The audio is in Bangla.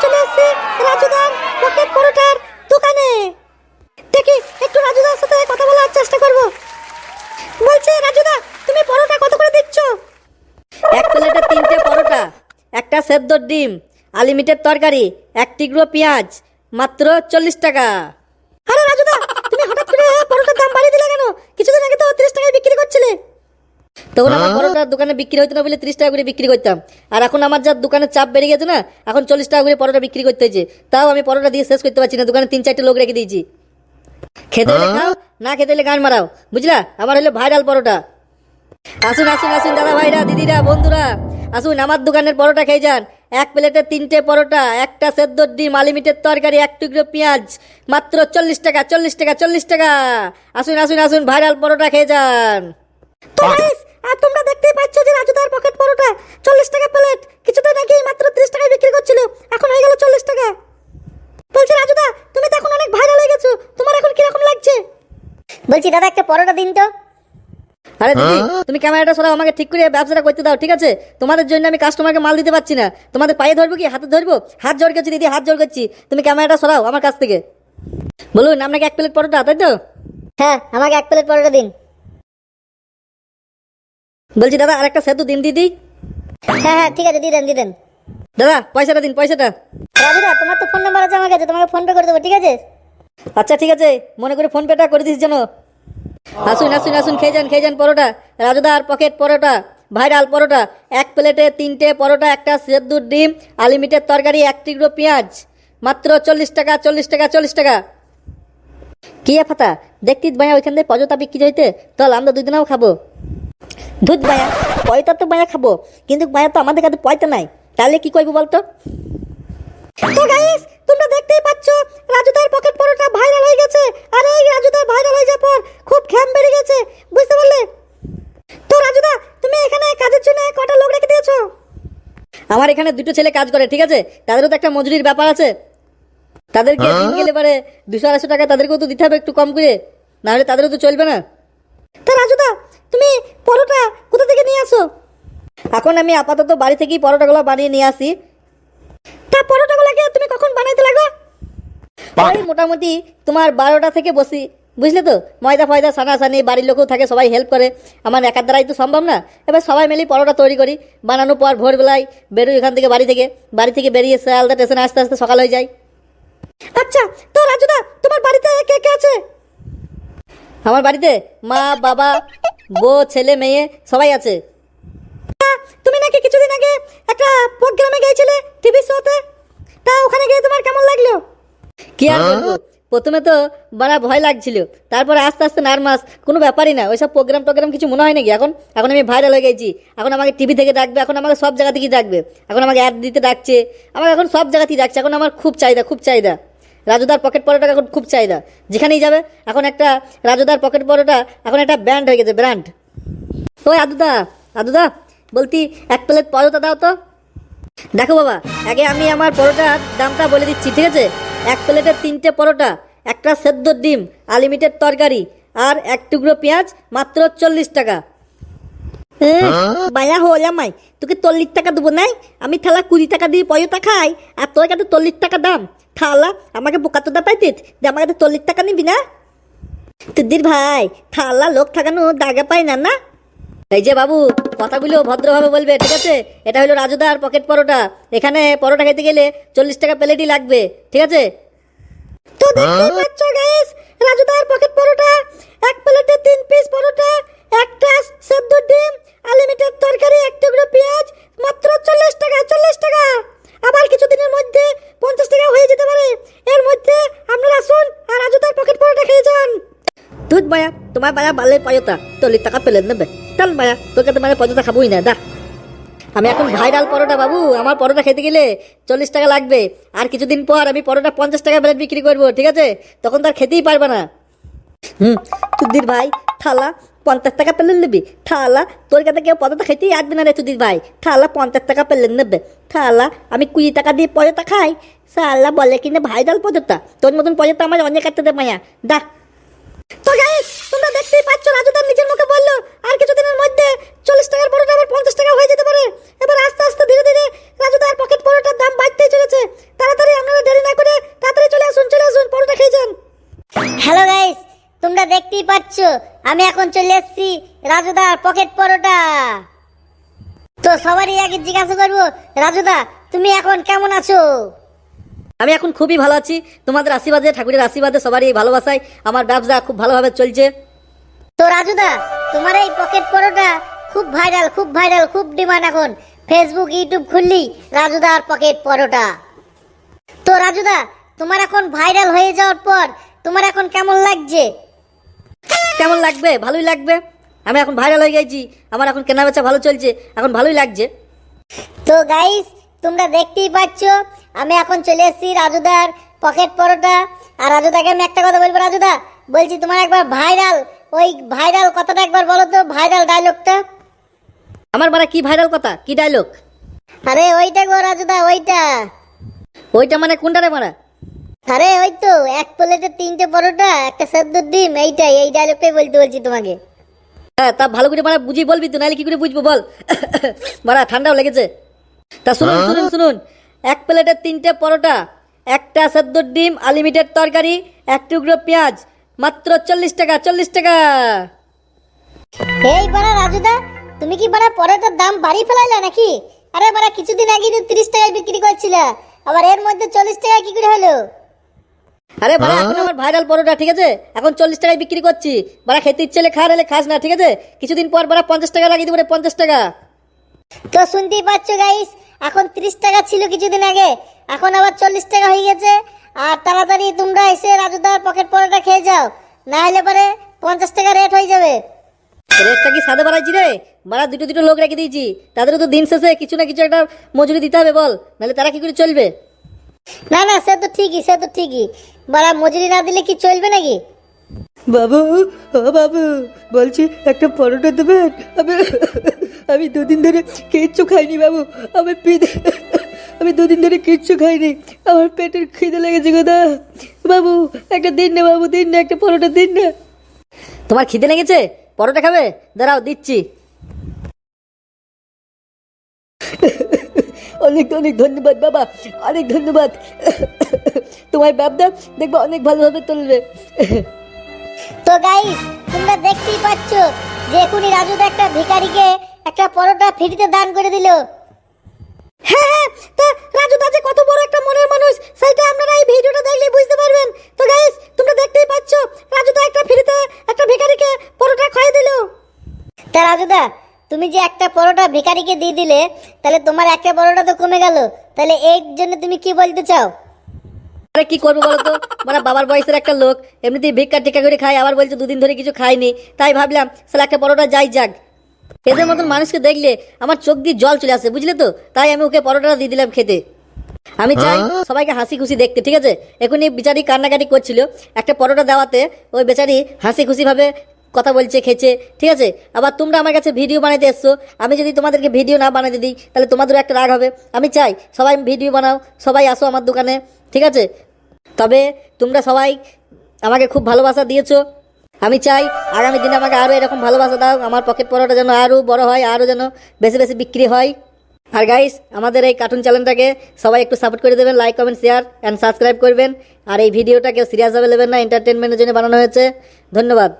চলে এসেছি রাজুদার পকেট পরোটার দোকানে। দেখি একটু রাজুদার সাথে কথা বলার চেষ্টা করব। বলছি রাজুদা, তুমি পরোটা কত করে দিচ্ছ? এক প্লেটে 3টে পরোটা, একটা সেদ্ধ ডিম, আনলিমিটেড তরকারি, এক টুকরো পেঁয়াজ, মাত্র 40 টাকা। আরে রাজুদা, তুমি হঠাৎ করে পরোটার দাম বাড়িয়ে দিলে কেন? কিছুদিন আগে তো 30 টাকায় বিক্রি করছিলে। তখন আমার পরোটার দোকানে বিক্রি হতো না বলে 30 টাকা করে বিক্রি করতাম, আর এখন আমার যা দোকানের চাপ বেড়ে গেছে না, এখন 40 টাকা করে পরোটা বিক্রি করতে হয়েছে। তাও আমি পরোটা দিয়ে শেষ করতে পারছি না, দোকানে 3-4টে লোক রেখে দিয়েছি। খেতে হলে খাও, না খেতে হলে গান মারাও, বুঝলা? আমার হলো ভাইরাল পরোটা। আসুন আসুন আসুন দাদা ভাইরা, দিদিরা, বন্ধুরা, আসুন আমার দোকানের পরোটা খেয়ে যান। এক প্লেটে 3টে পরোটা, একটা সেদ্ধ ডিম, আনলিমিটেড তরকারি, এক টুকরো পেঁয়াজ, মাত্র 40 টাকা, 40 টাকা, 40 টাকা। আসুন আসুন আসুন, ভাইরাল পরোটা খেয়ে যান। তো গাইস, আর তোমরা দেখতেই পাচ্ছ যে রাজুদার পকেট পরোটা 40 টাকা প্লেট। কিছুদিন আগে মাত্র 30 টাকায় বিক্রি করছিল, এখন হয়ে গেল 40 টাকা। বলছি রাজুদা, তুমি তো এখন অনেক ভাইরাল হয়ে গেছো, তোমার এখন কিরকম লাগছে? বলছি দাদা একটা পরোটা দিন তো। আরে দিদি, তুমি ক্যামেরাটা সরাও, আমাকে ঠিক করে ব্যবসাটা করতে দাও, ঠিক আছে? তোমাদের জন্য আমি কাস্টমারকে মাল দিতে পারছি না। তোমাদের পায়ে ধরবো কি হাতে ধরবো? হাত জোর করছি দিদি, হাত জোর করছি, তুমি ক্যামেরাটা সরাও আমার কাছ থেকে। বলুন আপনাকে এক প্লেট পরোটা, তাই তো? হ্যাঁ, আমাকে এক প্লেট পরোটা দিন। বলছি দাদা আরেকটা সেদ্ধ দিন দিদি। হ্যাঁ হ্যাঁ, ঠিক আছে, দিয়ে দেন দিয়ে দেন। দাদা পয়সাটা দিন, পয়সাটা। রাজুদা, তোমার তো ফোন নাম্বার আছে আমার কাছে, তোমাকে ফোন পে করে দেবো, ঠিক আছে? আচ্ছা ঠিক আছে, মনে করে ফোন পেটা করে দিস যেন। আসুন আসুন আসুন, খেয়ে যান পরোটা। রাজুদার পকেট পরোটা, ভাইরাল পরোটা। এক প্লেটে 3টে পরোটা, একটা সেদ্ধ ডিম, আনলিমিটেড তরকারি, এক টুকরো পেঁয়াজ, মাত্র 40 টাকা, 40 টাকা, 40 টাকা। কি ফাতা দেখতিস ভাইয়া, ওইখান থেকে পজতা বিক্রি হইতে, চল আমরা দুদিনও খাবো। দুধ ভাইয়া, পয়তা তো ভাইয়া খাবো, কিন্তু ভাইয়া তো আমাদের কাছে পয়তা নাই, তাহলে কি করবো বলতো? তো গাইস, তোমরা দেখতেই পাচ্ছ রাজুদার পকেট পরোটা ভাইরাল হয়ে গেছে। আর এই রাজুদার ভাইরাল হয়ে যাওয়ার পর খুব ঘ্যাম বেড়ে গেছে, বুঝতে পারলে? তো রাজুদা, তুমি এখানে কাজের জন্য কটা লোক রেখে দিয়েছো? আমার এখানে 2টো ছেলে কাজ করে, ঠিক আছে? তাদেরও তো একটা মজুরির ব্যাপার আছে। তাদেরকে দিন গেলে পরে 200-250 টাকা তাদেরকেও তো দিতে হবে একটু কম করে, না হলে তাদেরও তো চলবে না। তা রাজুদা, তুমি পরোটা কোথা থেকে নিয়ে আসো? এখন আমি আপাতত বাড়ি থেকেই পরোটাগুলো বানিয়ে নিয়ে আসি। তা পরোটাগুলোকে তুমি কখন বানাইতে লাগো? ওই মোটামুটি তোমার 12টা থেকে বসি, বুঝলে তো? ময়দা ফয়দা সানাসানি, বাড়ির লোকেও থাকে, সবাই হেল্প করে, আমার একার দ্বারাই তো সম্ভব না। এবার সবাই মিলেই পরোটা তৈরি করি, বানানোর পর ভোরবেলায় বেরোই এখান থেকে, বাড়ি থেকে বেরিয়ে শিয়ালদা স্টেশনে আসতে আসতে সকাল হয়ে যায়। আচ্ছা, তো রাজুদা, তোমার বাড়িতে কে কে আছে? আমার বাড়িতে মা, বাবা, বউ, ছেলে, মেয়ে সবাই আছে। তুমি নাকি কিছুদিন আগে একটা প্রোগ্রামে গিয়েছিলে টিভি শোতে, তা ওখানে গিয়ে তোমার কেমন লাগলো? কি আর বলবো, প্রথমে তো বড় ভয় লাগছিল, তারপরে আস্তে আস্তে নার্ভাস, কোনো ব্যাপারই না। ওইসব প্রোগ্রাম কিছু মনে হয় নাকি? এখন এখন আমি ভাইরাল হয়ে গেছি, এখন আমাকে টিভি থেকে ডাকবে, এখন আমাকে সব জায়গা থেকেই ডাকবে, এখন আমাকে অ্যাড দিতে ডাকছে, আমাকে এখন সব জায়গাতেই ডাকছে। এখন আমার খুব চাহিদা। রাজুদার পকেট পরোটা এখন খুব চাহিদা, যেখানেই যাবে এখন একটা রাজুদার পকেট পরোটা এখন একটা ব্র্যান্ড হয়ে গেছে, ব্র্যান্ড। ওই আদুদা বলতি এক প্লেট পরোটা দাও তো। দেখো বাবা, আগে আমি আমার পরোটার দামটা বলে দিচ্ছি, ঠিক আছে? এক প্লেটে 3টে পরোটা, একটা সেদ্ধ ডিম, আনলিমিটেড তরকারি, আর এক টুকরো পেঁয়াজ, মাত্র 40 টাকা। বায়া হলাম মাই, তোকে 40 টাকা দেবো নাই? আমি থালা 20 টাকা দিয়ে পয়তা খাই, আর তোর কাছে 40 টাকা দাম। থালা আমাকে বোকা তোদা পাইতিস যে আমার কাছে 40 টাকা নিবি না? তুদির ভাই, থালা লোক থাকানো দাগা পাই না না? এই যে বাবু, কথাগুলো ভদ্রভাবে বলবে, ঠিক আছে? এটা হলো রাজুদার পকেট পরোটা, এখানে পরোটা খেতে গেলে 40 টাকা প্লেটই লাগবে, ঠিক আছে? তো দেখতেই পাচ্ছ গাইস, রাজুদার পকেট পরোটা, এক প্লেটে 3 পিস পরোটা, একটা সেদ্ধ ডিম, আনলিমিটেড তরকারি, এক টুকরো পেঁয়াজ, মাত্র 40 টাকা, 40 টাকা। আবার কিছুদিনের মধ্যে 50 টাকা হয়ে যেতে পারে। এর মধ্যে আপনারা আসুন আর রাজুদার পকেট পরোটা খেয়ে যান। দুধ ভাইয়া, তোমার ভাইয়া ভালো পয়তা 40 টাকা প্লেট নেবে, চল ভাইয়া, তোর কাছে মানে পয়সা খাবোই না, দা। আমি এখন ভাইরাল পরোটা বাবু, আমার পরোটা খেতে গেলে 40 টাকা লাগবে, আর কিছুদিন পর আমি পরোটা 50 টাকা প্লেট বিক্রি করবো, ঠিক আছে? তখন তো আর খেতেই পারবে না। তুদির ভাই, থালা 50 টাকা প্লেট নেবি? থালা তোর কাছে কেউ পরোটা খেতেই আসবে না রে তুদির ভাই, থালা 50 টাকা প্লেট নেবে। থালা আমি 20 টাকা দিয়ে পরোটা খাই, সালা বলে কিনা ভাইরাল পরোটা। তোর মতন পরোটা আমার অনেক কাটতে দে মায়া, দা। তো গাইস, তোমরা দেখতেই পাচ্ছ রাজুদার নিজের মুখে বললো আর কিছুদিনের মধ্যে 40 টাকার পরোটা আবার 50 টাকা হয়ে যেতে পারে। এবার আস্তে আস্তে ধীরে ধীরে রাজুদার পকেট পরোটার দাম বাড়তেই চলেছে। তারা আমি এখন চলে এসেছি রাজুদার পকেট পরোটা। তো সবারই আগে জিজ্ঞাসা করবো, রাজুদা তুমি এখন কেমন আছো? আমি এখন খুবই ভালো আছি, তোমাদের আশীর্বাদে, ঠাকুরের আশীর্বাদে, সবারই ভালোবাসায় আমার ব্যবসা খুব ভালোভাবে চলছে। তো রাজুদা, তোমার এই পকেট পরোটা খুব ভাইরাল, খুব ভাইরাল, খুব ডিমান্ড এখন। ফেসবুক, ইউটিউব খুললি রাজুদার পকেট পরোটা। তো রাজুদা, তোমার এখন ভাইরাল হয়ে যাওয়ার পর তোমার এখন কেমন লাগছে? কেমন লাগবে? ভালোই লাগবে। আমি এখন ভাইরাল হয়ে গেছি, আমার এখন কেনা বেচা ভালো চলছে, এখন ভালোই লাগছে। তো গাইস, তোমরা দেখতেই পাচ্ছ আমি এখন চলে এসেছি রাজুদার পকেট পরোটা। আর রাজুদাকে আমি একটা কথা বলবো, রাজুদা বলছি তোমার একবার ভাইরাল, ওই ভাইরাল কথাটা একবার বলো তো, ভাইরাল ডায়লগটা। আমার বাড়া কি ভাইরাল কথা, কি ডায়লগ? আরে ওইটা গো রাজুদা, ওইটা। ওইটা মানে কোনটা রে বাড়া? আরে ওই তো, এক প্লেটে 3টে পরোটা, একটা সেদ্ধ ডিম, এইটাই, এই ডায়লগটাই বলতে বলছি তোমাকে। হ্যাঁ, তা ভালো করে বাড়া বুঝিয়ে বলবি তো, নাহলে কি করে বুঝবো বল? বাড়া ঠান্ডাও লেগেছে। তা শুনুন শুনুন শুনুন, 1 প্লেটে 3টে পরোটা, একটা সেদ্ধ ডিম, আনলিমিটেড তরকারি, 1 টুকরো পেঁয়াজ, মাত্র 40 টাকা, 40 টাকা। এই বাড়া রাজুদা, তুমি কি বাড়া পরোটার দাম বাড়ি ফেলাইলা নাকি? আরে বাড়া কিছুদিন আগে তো 30 টাকায় বিক্রি করছিলে, আবার এর মধ্যে 40 টাকা কি করে হলো? আরে বাড়া, এখন আমার ভাইরাল পরোটা, ঠিক আছে? এখন 40 টাকায় বিক্রি করছি। বাড়া খেতে ইচ্ছে হলে খা, নাহলে খাস না, ঠিক আছে? কিছুদিন পর বাড়া 50 টাকা লাগিয়ে দেবো রে, 50 টাকা। তো শুনতেই পাচ্ছ গাইস, এখন 30 টাকা ছিল কিছুদিন আগে, এখন আবার 40 টাকা হয়ে গেছে। আর তাড়াতাড়ি তোমরা এসে রাজুদার পকেট পরোটা খেয়ে যাও, না হলে পরে 50 টাকা রেট হয়ে যাবে। রেটটা কি সাদে বাড়াইছি রে? বাড়া দুটো দুটো লোক রেখে দিয়েছি, তাদেরও তো দিন শেষে কিছু না কিছু একটা মজুরি দিতে হবে, বল, নাহলে তারা কি করে চলবে? না না, সে তো ঠিকই, সে তো ঠিকই, বাড়া মজুরি না দিলে কি চলবে নাকি? বাবু, ও বাবু, বলছি একটা পরোটা দেবেন? আমি দুদিন ধরে কিচ্ছু খাইনি বাবু, আমি দুদিন ধরে কিচ্ছু খাইনি, আমার পেটের খিদে লেগেছে গোদা। বাবু একটা দিন না বাবু, দিন না, একটা পরোটা দিন না। তোমার খিদে লেগেছে, পরোটা খাবে? দাঁড়াও দিচ্ছি। অনেক অনেক ধন্যবাদ বাবা, অনেক ধন্যবাদ। তোমার ব্যবসা দেখবো অনেক ভালোভাবে চলবে। তো গাইস, তোমরা দেখতেই পাচ্ছ যে এখনই রাজুদা একটা ভিখারিকে একটা পরোটা ফ্রিতে দান করে দিল। হ্যাঁ হ্যাঁ, তা রাজু দাদা কত বড় একটা মনের মানুষ সেটা আপনারা এই ভিডিওটা দেখলে বুঝতে পারবেন। তো গাইস, তোমরা দেখতেই পাচ্ছ রাজু দা একটা ফ্রিতে একটা ভিখারিকে পরোটা খাইয়ে দিল। তা রাজুদা, তুমি যে একটা পরোটা ভিখারিকে দিয়ে দিলে, তাহলে তোমার একটা পরোটা তো কমে গেল, তাহলে এর জন্য তুমি কি বলতে চাও? আরে কি করবো বলো তো, মানে বাবার বয়সের একটা লোক, এমনিতেই ভিক্ষা টিকা করে খায়, আবার বলছে দুদিন ধরে কিছু খাইনি, তাই ভাবলাম সালা একটা পরোটা যাই যাক। এদের মতন মানুষকে দেখলে আমার চোখ দিয়ে জল চলে আসে, বুঝলে তো? তাই আমি ওকে পরোটাটা দিয়ে দিলাম খেতে। আমি চাই সবাইকে হাসি খুশি দেখতে, ঠিক আছে? এখনই বেচারি কান্নাকাটি করছিল, একটা পরোটা দেওয়াতে ওই বেচারি হাসি খুশিভাবে কথা বলছে, খেছে, ঠিক আছে? আবার তোমরা আমার কাছে ভিডিও বানাইতে এসছো, আমি যদি তোমাদেরকে ভিডিও না বানাতে দিই তাহলে তোমাদেরও একটা রাগ হবে। আমি চাই সবাই ভিডিও বানাও, সবাই আসো আমার দোকানে, ঠিক আছে? তবে তোমরা সবাই আমাকে খুব ভালোবাসা দিয়েছো, আমি চাই আগামী দিনে আমাকে আরও এরকম ভালোবাসা দাও, আমার পকেট পরোটা যেন আরও বড় হয়, আরও যেন বেশি বেশি বিক্রি হয়। আর গাইস, আমাদের এই কার্টুন চ্যানেলটাকে সবাই একটু সাপোর্ট করে দেবেন, like comment share and subscribe করবেন। আর এই ভিডিওটাকে সিরিয়াসভাবে নেবেন না, এন্টারটেনমেন্টের জন্য বানানো হয়েছে। ধন্যবাদ।